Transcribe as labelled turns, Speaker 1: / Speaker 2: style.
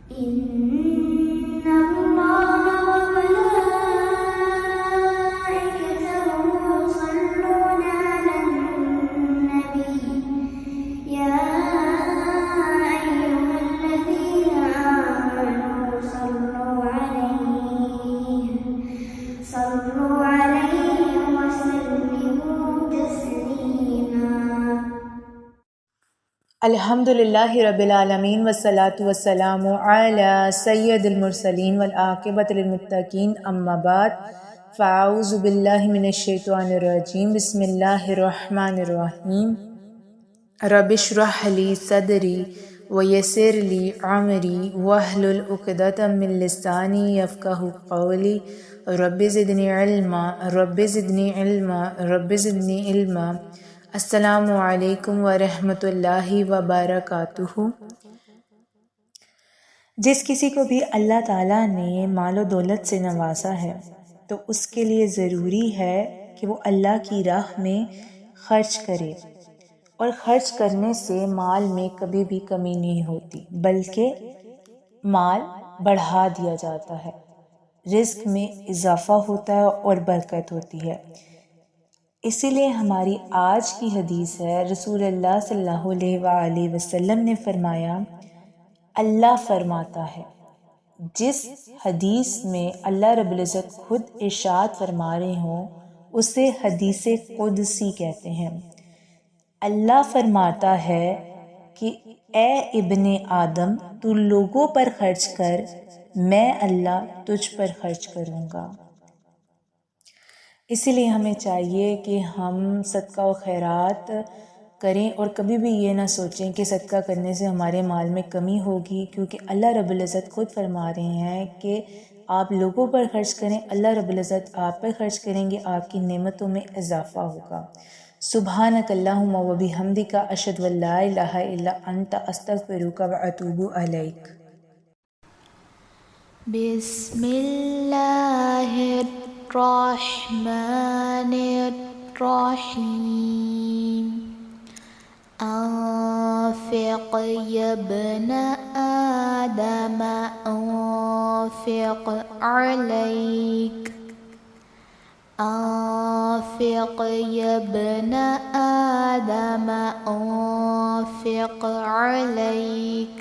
Speaker 1: إن الله وملائكته يصلون على النبي يا أيها الذين آمنوا صلوا عليه وسلموا تسليما.
Speaker 2: الحمدللہ رب العالمین والصلاة والسلام علی سید المرسلین والعاقبۃ للمتقین اما بعد فاعوذ باللہ من الشیطان الرجیم بسم اللہ الرحمن الرحیم رب اشرح لی صدری ویسر لی عمری واحلل عقدۃ من لسانی یفقہوا قولی رب زدنی علما رب زدنی علما رب زدنی علما. السلام علیکم ورحمۃ اللہ وبرکاتہ. جس کسی کو بھی اللہ تعالیٰ نے مال و دولت سے نوازا ہے تو اس کے لیے ضروری ہے کہ وہ اللہ کی راہ میں خرچ کرے، اور خرچ کرنے سے مال میں کبھی بھی کمی نہیں ہوتی بلکہ مال بڑھا دیا جاتا ہے، رزق میں اضافہ ہوتا ہے اور برکت ہوتی ہے. اسی لیے ہماری آج کی حدیث ہے، رسول اللہ صلی اللہ علیہ وآلہ وسلم نے فرمایا، اللہ فرماتا ہے. جس حدیث میں اللہ رب العزت خود ارشاد فرما رہے ہوں اسے حدیث قدسی کہتے ہیں. اللہ فرماتا ہے کہ اے ابن آدم تو لوگوں پر خرچ کر، میں اللہ تجھ پر خرچ کروں گا. اسی لیے ہمیں چاہیے کہ ہم صدقہ و خیرات کریں اور کبھی بھی یہ نہ سوچیں کہ صدقہ کرنے سے ہمارے مال میں کمی ہوگی، کیونکہ اللہ رب العزت خود فرما رہے ہیں کہ آپ لوگوں پر خرچ کریں، اللہ رب العزت آپ پر خرچ کریں گے، آپ کی نعمتوں میں اضافہ ہوگا. سبحانک اللہم و بحمدک اشہد ان لا الہ الا انت استغفرک و اتوب الیک.
Speaker 1: بسم اللہ الرحمن الرحیم. انفق یا ابن آدم انفق علیک، انفق یا ابن آدم انفق علیک